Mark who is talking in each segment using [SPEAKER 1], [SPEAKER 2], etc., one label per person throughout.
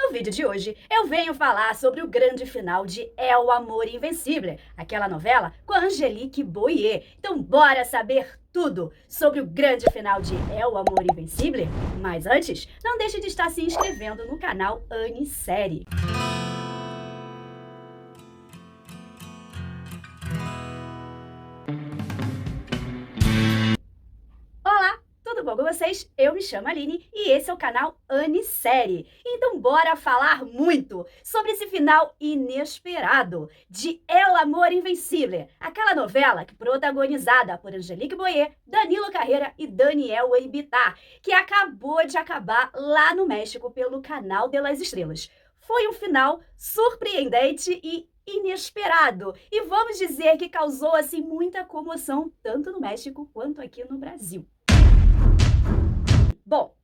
[SPEAKER 1] No vídeo de hoje, eu venho falar sobre o grande final de É o Amor Invencível, aquela novela com a Angelique Boyer. Então, bora saber tudo sobre o grande final de É o Amor Invencível? Mas antes, não deixe de estar se inscrevendo no canal Anissérie. Olá, tudo bom com vocês? Eu me chamo Aline e esse é o canal Anissérie. Então bora falar muito sobre esse final inesperado de É o Amor Invencível, aquela novela que protagonizada por Angelique Boyer, Danilo Carreira e Daniel Eibitar, que acabou de acabar lá no México pelo Canal de las Estrelas. Foi um final surpreendente e inesperado, e vamos dizer que causou assim muita comoção tanto no México quanto aqui no Brasil. Bom,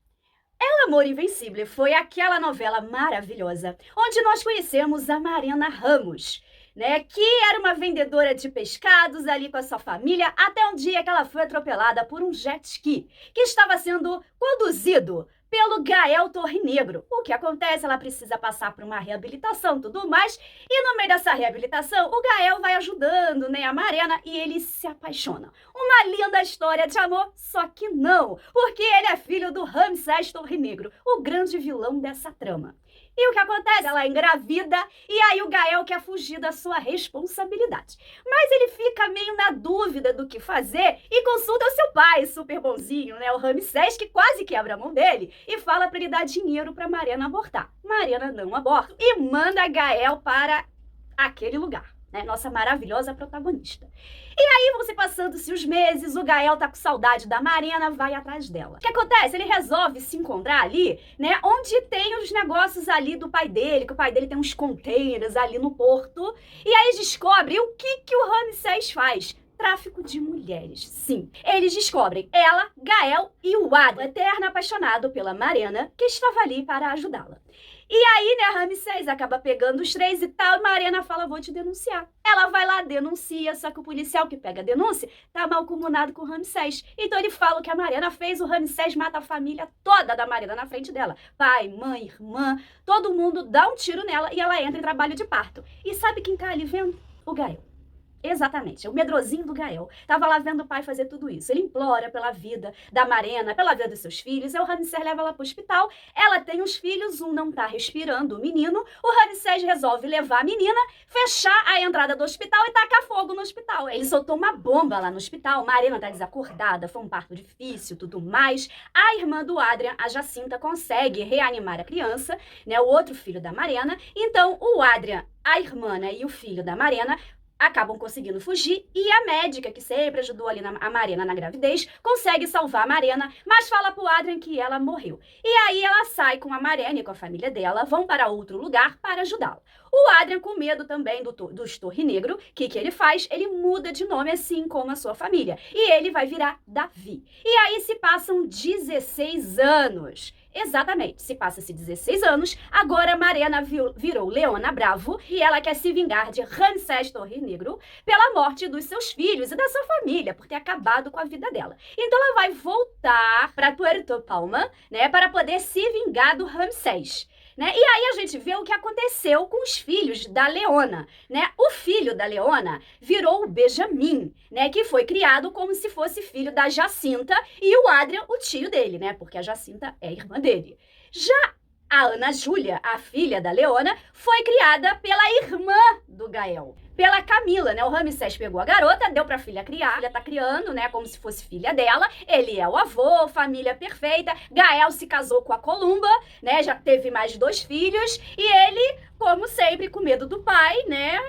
[SPEAKER 1] É o Amor Invencível foi aquela novela maravilhosa onde nós conhecemos a Mariana Ramos, né, que era uma vendedora de pescados ali com a sua família, até um dia que ela foi atropelada por um jet ski que estava sendo conduzido pelo Gael Torrenegro. O que acontece? Ela precisa passar por uma reabilitação e tudo mais, e no meio dessa reabilitação, o Gael vai ajudando, né, a Mariana, e eles se apaixonam. Uma linda história de amor, só que não, porque ele é filho do Ramsés Torrenegro, o grande vilão dessa trama. E o que acontece? Ela é engravida e aí o Gael quer fugir da sua responsabilidade. Mas ele fica meio na dúvida do que fazer e consulta o seu pai, super bonzinho, né, o Ramsés, que quase quebra a mão dele, e fala para ele dar dinheiro para Mariana abortar. Mariana não aborta e manda Gael para aquele lugar, né, nossa maravilhosa protagonista. E aí vão se passando-se os meses, o Gael tá com saudade da Mariana, vai atrás dela. O que acontece? Ele resolve se encontrar ali, né, onde tem os negócios ali do pai dele, que o pai dele tem uns containers ali no porto, e aí descobre o que o Ramsés faz. Tráfico de mulheres, sim. Eles descobrem ela, Gael e o Adam, eterno apaixonado pela Mariana, que estava ali para ajudá-la. E aí, né, Ramsés acaba pegando os três e tal, e Mariana fala, vou te denunciar. Ela vai lá, denuncia, só que o policial que pega a denúncia tá malcomunado com o Ramsés. Então ele fala o que a Mariana fez, o Ramsés mata a família toda da Mariana na frente dela. Pai, mãe, irmã, todo mundo dá um tiro nela e ela entra em trabalho de parto. E sabe quem tá ali vendo? O Gael. Exatamente, o medrosinho do Gael. Tava lá vendo o pai fazer tudo isso. Ele implora pela vida da Mariana, pela vida dos seus filhos. Aí o Ramsés leva ela pro hospital. Ela tem os filhos, um não tá respirando, o menino. O Ramsés resolve levar a menina, fechar a entrada do hospital e tacar fogo no hospital. Ele soltou uma bomba lá no hospital. Mariana tá desacordada, foi um parto difícil, tudo mais. A irmã do Adrian, a Jacinta, consegue reanimar a criança, né, o outro filho da Mariana. Então o Adrian, a irmã, né, e o filho da Mariana acabam conseguindo fugir e a médica, que sempre ajudou ali a Mariana na gravidez, consegue salvar a Mariana, mas fala pro Adrian que ela morreu. E aí ela sai com a Mariana e com a família dela, vão para outro lugar para ajudá-la. O Adrian, com medo também dos Torrenegro, o que ele faz? Ele muda de nome assim como a sua família. E ele vai virar Davi. E aí se passam 16 anos. Exatamente, se passa-se 16 anos, agora Mariana virou Leona Bravo e ela quer se vingar de Ramsés Torrenegro pela morte dos seus filhos e da sua família, por ter acabado com a vida dela. Então ela vai voltar para Puerto Palma, né, para poder se vingar do Ramsés. Né? E aí a gente vê o que aconteceu com os filhos da Leona, né? O filho da Leona virou o Benjamin, né? Que foi criado como se fosse filho da Jacinta e o Adrian, o tio dele, né? Porque a Jacinta é irmã dele. Já a Ana Júlia, a filha da Leona, foi criada pela irmã do Gael, pela Camila, né? O Ramsés pegou a garota, deu pra filha criar. A filha tá criando, né? Como se fosse filha dela. Ele é o avô, família perfeita. Gael se casou com a Columba, né? Já teve mais de 2 filhos. E ele, como sempre, com medo do pai, né?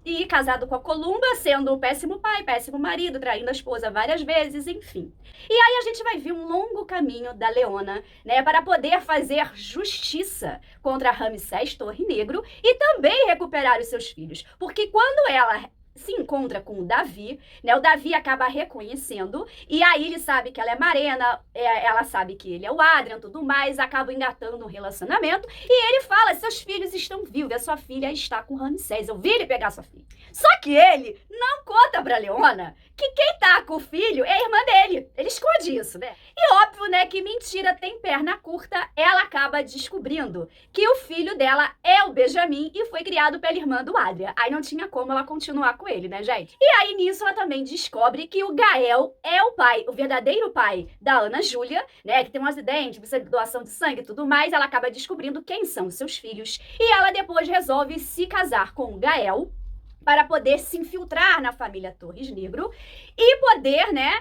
[SPEAKER 1] E casado com a Columba, sendo um péssimo pai, péssimo marido, traindo a esposa várias vezes, enfim. E aí a gente vai ver um longo caminho da Leona, né, para poder fazer justiça contra Ramsés Torrenegro e também recuperar os seus filhos. Porque quando ela se encontra com o Davi, né? O Davi acaba reconhecendo, e aí ele sabe que ela é Mariana, ela sabe que ele é o Adrian, tudo mais, acaba engatando um relacionamento, e ele fala, seus filhos estão vivos, a sua filha está com o Ramsés, eu vi ele pegar sua filha. Só que ele não conta pra Leona que quem tá com o filho é a irmã dele. Ele esconde isso, né? E óbvio, né, que mentira tem perna curta, ela acaba descobrindo que o filho dela é o Benjamin e foi criado pela irmã do Adria. Aí não tinha como ela continuar com ele, né, gente? E aí nisso ela também descobre que o Gael é o pai, o verdadeiro pai da Ana Júlia, né, que tem um acidente, precisa de doação de sangue e tudo mais. Ela acaba descobrindo quem são os seus filhos e ela depois resolve se casar com o Gael para poder se infiltrar na família Torres Negro e poder, né,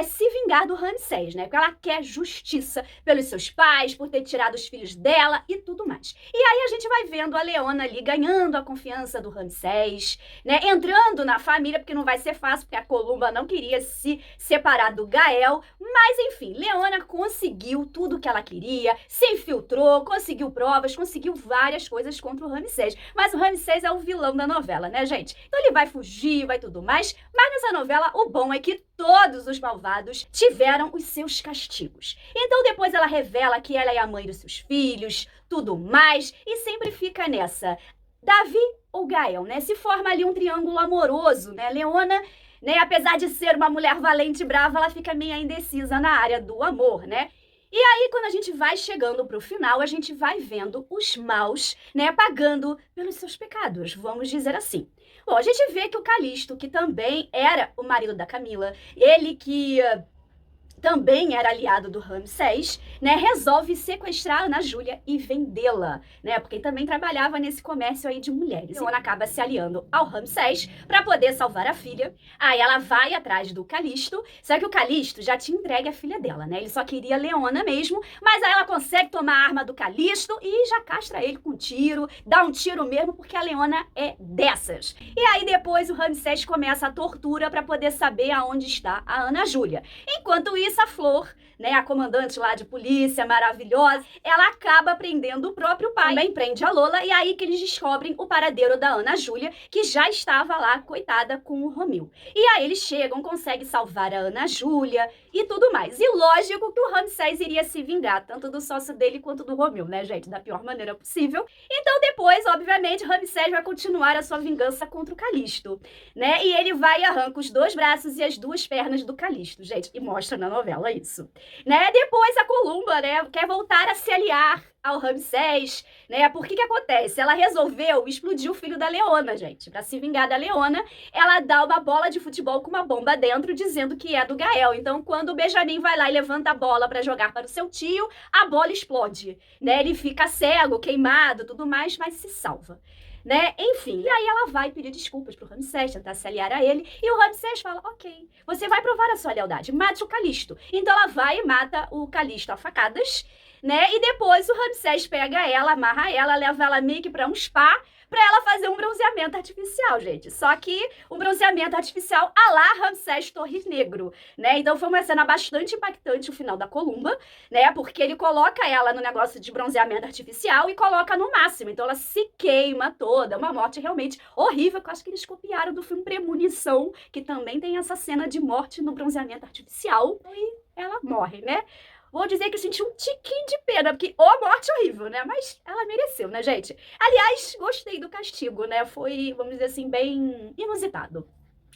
[SPEAKER 1] se vingar do Ramsés, né? Porque ela quer justiça pelos seus pais, por ter tirado os filhos dela e tudo mais. E aí a gente vai vendo a Leona ali ganhando a confiança do Ramsés, né? Entrando na família, porque não vai ser fácil, porque a Columba não queria se separar do Gael. Mas enfim, Leona conseguiu tudo que ela queria, se infiltrou, conseguiu provas, conseguiu várias coisas contra o Ramsés. Mas o Ramsés é o vilão da novela, né, gente? Então ele vai fugir, vai tudo mais. Mas nessa novela, o bom é que todos os malvados tiveram os seus castigos. Então depois ela revela que ela é a mãe dos seus filhos, tudo mais, e sempre fica nessa, Davi ou Gael, né? Se forma ali um triângulo amoroso, né? Leona, né, apesar de ser uma mulher valente e brava, ela fica meio indecisa na área do amor, né? E aí, quando a gente vai chegando pro final, a gente vai vendo os maus, né, pagando pelos seus pecados, vamos dizer assim. Bom, a gente vê que o Calisto, que também era o marido da Camila, ele que também era aliado do Ramsés, né, resolve sequestrar a Ana Júlia e vendê-la, né, porque também trabalhava nesse comércio aí de mulheres. Então ela acaba se aliando ao Ramsés para poder salvar a filha. Aí ela vai atrás do Calisto, só que o Calisto já tinha entregue a filha dela, né, ele só queria Leona mesmo, mas aí ela consegue tomar a arma do Calisto e já castra ele com um tiro, dá um tiro mesmo, porque a Leona é dessas. E aí depois o Ramsés começa a tortura para poder saber aonde está a Ana Júlia. Enquanto isso, a Flor, né, a comandante lá de polícia maravilhosa, ela acaba prendendo o próprio pai, também prende a Lola, e aí que eles descobrem o paradeiro da Ana Júlia, que já estava lá, coitada, com o Romeu. E aí eles chegam, conseguem salvar a Ana Júlia e tudo mais. E lógico que o Ramsés iria se vingar, tanto do sócio dele quanto do Romeu, né, gente, da pior maneira possível. Então depois, obviamente, Ramsés vai continuar a sua vingança contra o Calisto, né, e ele vai e arranca os 2 braços e as 2 pernas do Calisto, gente, e mostra na novela isso. Né? Depois a Columba, né, quer voltar a se aliar ao Ramsés, né? Por que acontece? Ela resolveu explodir o filho da Leona, gente. Pra se vingar da Leona, ela dá uma bola de futebol com uma bomba dentro, dizendo que é do Gael. Então, quando o Benjamin vai lá e levanta a bola pra jogar para o seu tio, a bola explode, né? Ele fica cego, queimado, tudo mais, mas se salva. Né? Enfim, e aí ela vai pedir desculpas pro Ramsés, tentar se aliar a ele, e o Ramsés fala, ok, você vai provar a sua lealdade, mate o Calisto. Então ela vai e mata o Calisto a facadas, né? E depois o Ramsés pega ela, amarra ela, leva ela meio que pra um spa, pra ela fazer um bronzeamento artificial, gente. Só que um bronzeamento artificial à la Ramsés Torres Negro, né? Então foi uma cena bastante impactante o final da Columba, né? Porque ele coloca ela no negócio de bronzeamento artificial e coloca no máximo. Então ela se queima toda, uma morte realmente horrível, que eu acho que eles copiaram do filme Premonição, que também tem essa cena de morte no bronzeamento artificial. E ela morre, né? Vou dizer que eu senti um tiquinho de pena, porque morte horrível, né? Mas ela mereceu, né, gente? Aliás, gostei do castigo, né? Foi, vamos dizer assim, bem inusitado,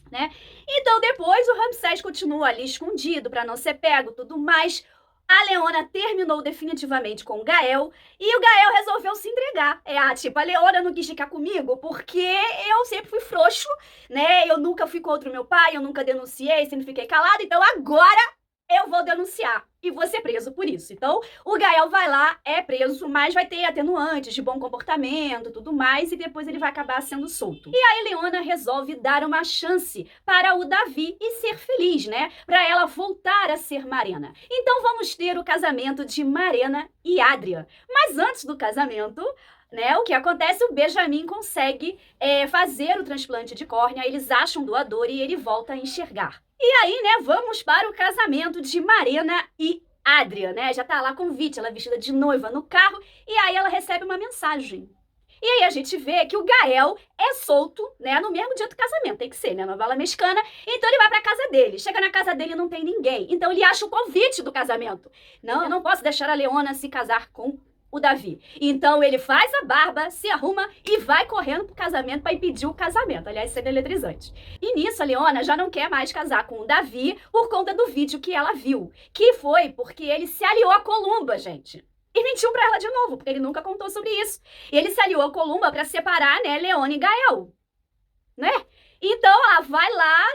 [SPEAKER 1] né? Então, depois, o Ramsés continua ali escondido para não ser pego, tudo mais. A Leona terminou definitivamente com o Gael e o Gael resolveu se entregar. Tipo, a Leona não quis ficar comigo porque eu sempre fui frouxo, né? Eu nunca fui contra o meu pai, eu nunca denunciei, sempre fiquei calada, então agora eu vou denunciar e vou ser preso por isso. Então, o Gael vai lá, é preso, mas vai ter atenuantes de bom comportamento, tudo mais, e depois ele vai acabar sendo solto. E aí, Leona resolve dar uma chance para o Davi e ser feliz, né? Para ela voltar a ser Marena. Então, vamos ter o casamento de Marena e Adria. Mas antes do casamento, né, o que acontece? O Benjamin consegue fazer o transplante de córnea, eles acham um doador e ele volta a enxergar. E aí, né, vamos para o casamento de Marena e Adria, né? Já tá lá convite, ela vestida de noiva no carro, e aí ela recebe uma mensagem. E aí a gente vê que o Gael é solto, né, no mesmo dia do casamento, tem que ser, né, novela mexicana. Então ele vai pra casa dele, chega na casa dele e não tem ninguém. Então ele acha o convite do casamento. Não, eu não posso deixar a Leona se casar com o Davi. Então ele faz a barba, se arruma e vai correndo pro casamento para impedir o casamento. Aliás, sendo eletrizante. E nisso a Leona já não quer mais casar com o Davi por conta do vídeo que ela viu. Que foi porque ele se aliou a Columba, gente. E mentiu pra ela de novo, porque ele nunca contou sobre isso. E ele se aliou a Columba pra separar, né, Leona e Gael. Né? Então ela vai lá,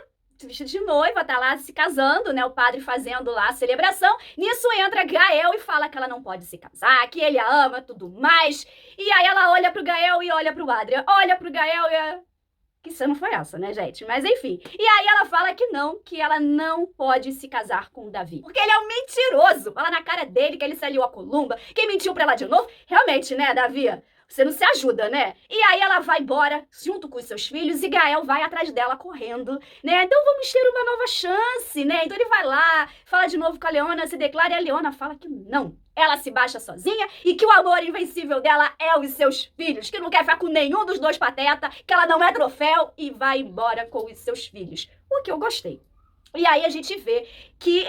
[SPEAKER 1] vestida de noiva, tá lá se casando, né? O padre fazendo lá a celebração. Nisso entra Gael e fala que ela não pode se casar, que ele a ama, tudo mais. E aí ela olha pro Gael e olha pro Adrian. Olha pro Gael e... Que cena foi essa, né, gente? Mas enfim. E aí ela fala que ela não pode se casar com o Davi. Porque ele é um mentiroso. Fala na cara dele que ele se aliou a Columba, que mentiu pra ela de novo. Realmente, né, Davi? Você não se ajuda, né? E aí ela vai embora junto com os seus filhos e Gael vai atrás dela correndo, né? Então vamos ter uma nova chance, né? Então ele vai lá, fala de novo com a Leona, se declara e a Leona fala que não. Ela se baixa sozinha e que o amor invencível dela é os seus filhos, que não quer ficar com nenhum dos dois pateta, que ela não é troféu e vai embora com os seus filhos. O que eu gostei. E aí a gente vê que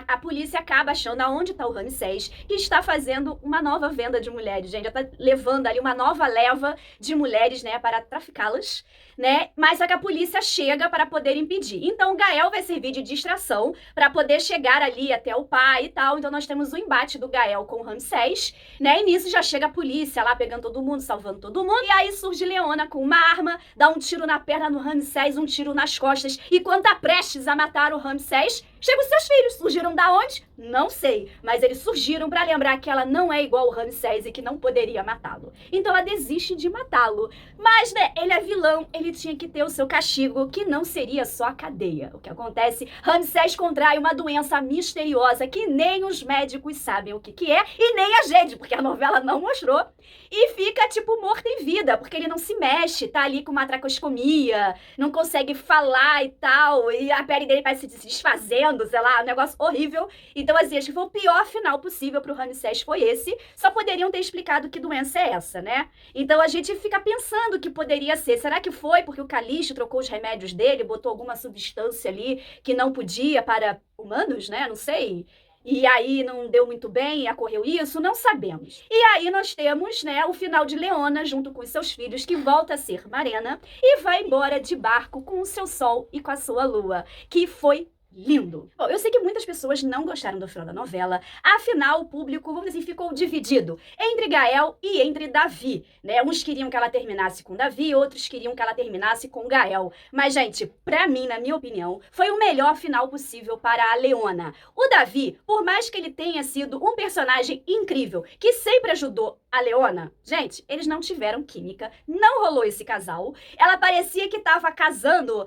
[SPEAKER 1] a polícia acaba achando aonde está o Ramsés, que está fazendo uma nova venda de mulheres, gente. Já está levando ali uma nova leva de mulheres, né, para traficá-las, né? Mas só que a polícia chega para poder impedir. Então o Gael vai servir de distração para poder chegar ali até o pai e tal. Então nós temos o embate do Gael com o Ramsés, né? E nisso já chega a polícia lá pegando todo mundo, salvando todo mundo. E aí surge Leona com uma arma, dá um tiro na perna no Ramsés, um tiro nas costas. E quando tá prestes a matar o Ramsés, chegam os seus filhos. Surgiram da onde? Não sei. Mas eles surgiram para lembrar que ela não é igual ao Ramsés e que não poderia matá-lo. Então ela desiste de matá-lo. Mas, né, ele é vilão, ele tinha que ter o seu castigo, que não seria só a cadeia. O que acontece? Ramsés contrai uma doença misteriosa que nem os médicos sabem o que é e nem a gente, porque a novela não mostrou. E fica, tipo, morto em vida, porque ele não se mexe, tá ali com uma tracoscomia, não consegue falar e tal, e a pele dele parece se desfazendo, sei lá, um negócio horrível. Então, assim, acho que foi o pior final possível pro Ramsés, foi esse. Só poderiam ter explicado que doença é essa, né? Então a gente fica pensando que poderia ser. Será que foi porque o Calixto trocou os remédios dele, botou alguma substância ali que não podia para humanos, né? Não sei. E aí não deu muito bem, ocorreu isso, não sabemos. E aí nós temos, né, o final de Leona junto com os seus filhos, que volta a ser Marena e vai embora de barco com o seu sol e com a sua lua, que foi lindo. Bom, eu sei que muitas pessoas não gostaram do final da novela, afinal o público, vamos dizer assim, ficou dividido entre Gael e entre Davi, né? Uns queriam que ela terminasse com Davi, outros queriam que ela terminasse com Gael. Mas, gente, pra mim, na minha opinião, foi o melhor final possível para a Leona. O Davi, por mais que ele tenha sido um personagem incrível, que sempre ajudou a Leona, gente, eles não tiveram química, não rolou esse casal. Ela parecia que tava casando,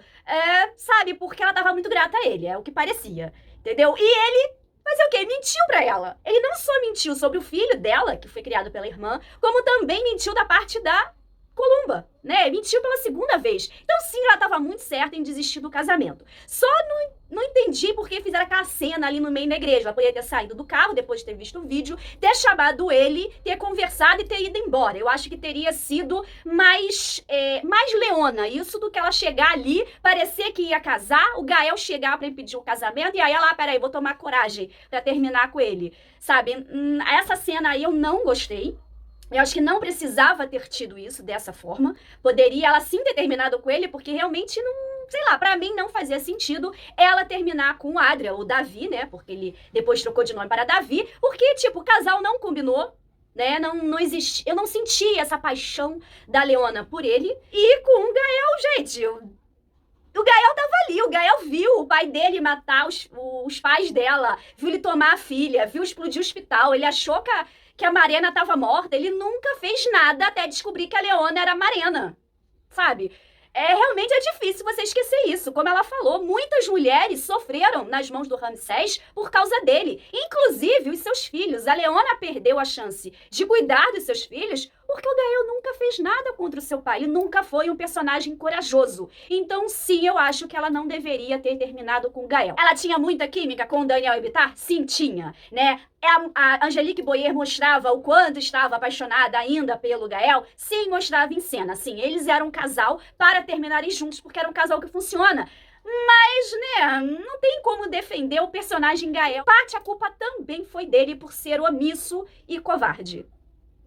[SPEAKER 1] sabe, porque ela tava muito grata a ele, é o que parecia, entendeu? E ele fazer o quê? Mentiu pra ela. Ele não só mentiu sobre o filho dela, que foi criado pela irmã, como também mentiu da parte da Columba, né? Mentiu pela segunda vez. Então, sim, ela estava muito certa em desistir do casamento. Só não entendi por que fizeram aquela cena ali no meio da igreja. Ela poderia ter saído do carro depois de ter visto o vídeo, ter chamado ele, ter conversado e ter ido embora. Eu acho que teria sido mais Leona isso do que ela chegar ali, parecer que ia casar, o Gael chegar pra impedir o casamento e aí ela, peraí, vou tomar coragem pra terminar com ele, sabe? Essa cena aí eu não gostei. Eu acho que não precisava ter tido isso dessa forma. Poderia ela sim ter terminado com ele, porque realmente não, sei lá, pra mim não fazia sentido ela terminar com o Adrian, o Davi, né? Porque ele depois trocou de nome para Davi, porque, tipo, o casal não combinou, né? Não existe, eu não senti essa paixão da Leona por ele. E com o Gael, gente, o Gael tava ali, o Gael viu o pai dele matar os pais dela, viu ele tomar a filha, viu explodir o hospital, ele achou que a Marena tava morta, ele nunca fez nada até descobrir que a Leona era a Marena, sabe? Realmente é difícil você esquecer isso. Como ela falou, muitas mulheres sofreram nas mãos do Ramsés por causa dele, inclusive os seus filhos. A Leona perdeu a chance de cuidar dos seus filhos porque o Gael nunca fez nada contra o seu pai, ele nunca foi um personagem corajoso. Então, sim, eu acho que ela não deveria ter terminado com o Gael. Ela tinha muita química com o Daniel Bittar? Sim, tinha, né? A Angelique Boyer mostrava o quanto estava apaixonada ainda pelo Gael? Sim, mostrava em cena. Sim, eles eram um casal para terminarem juntos, porque era um casal que funciona. Mas, né, não tem como defender o personagem Gael. Parte a culpa também foi dele por ser omisso e covarde.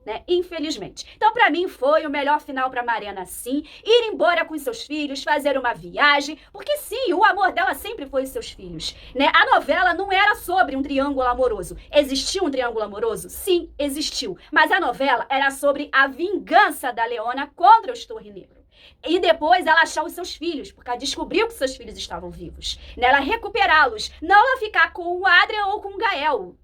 [SPEAKER 1] né? Infelizmente. Então, pra mim, foi o melhor final pra Mariana, sim. Ir embora com seus filhos, fazer uma viagem, porque sim, o amor dela sempre foi os seus filhos, né? A novela não era sobre um triângulo amoroso. Existiu um triângulo amoroso? Sim, existiu. Mas a novela era sobre a vingança da Leona contra o Torre Negro. E depois ela achar os seus filhos, porque ela descobriu que seus filhos estavam vivos. Né? Ela recuperá-los, não ela ficar com o Adrian ou com o Gael.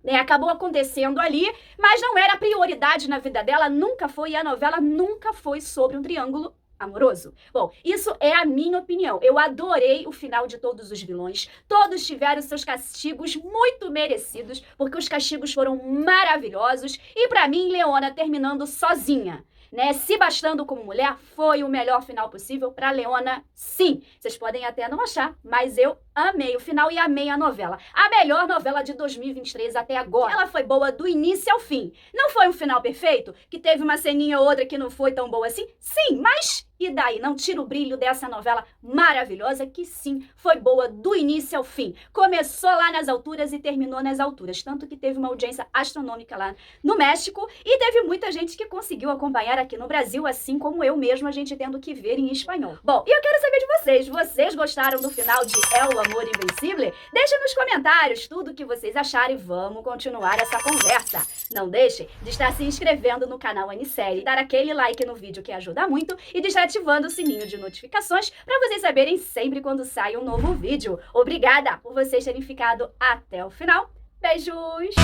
[SPEAKER 1] Né, acabou acontecendo ali, mas não era prioridade na vida dela, nunca foi, e a novela nunca foi sobre um triângulo amoroso. Bom, isso é a minha opinião. Eu adorei o final de todos os vilões. Todos tiveram seus castigos muito merecidos, porque os castigos foram maravilhosos. E pra mim, Leona terminando sozinha, né, se bastando como mulher, foi o melhor final possível pra Leona, sim. Vocês podem até não achar, mas eu amei o final e amei a novela. A melhor novela de 2023 até agora. Ela foi boa do início ao fim. Não foi um final perfeito? Que teve uma ceninha ou outra que não foi tão boa assim? Sim, mas e daí? Não tira o brilho dessa novela maravilhosa que sim, foi boa do início ao fim. Começou lá nas alturas e terminou nas alturas. Tanto que teve uma audiência astronômica lá no México e teve muita gente que conseguiu acompanhar aqui no Brasil, assim como eu mesma, a gente tendo que ver em espanhol. Bom, e eu quero saber de vocês. Vocês gostaram do final de El Amor Invencível? Deixa nos comentários tudo o que vocês acharam e vamos continuar essa conversa. Não deixe de estar se inscrevendo no canal Anisérie, dar aquele like no vídeo que ajuda muito e de estar ativando o sininho de notificações para vocês saberem sempre quando sai um novo vídeo. Obrigada por vocês terem ficado até o final. Beijos!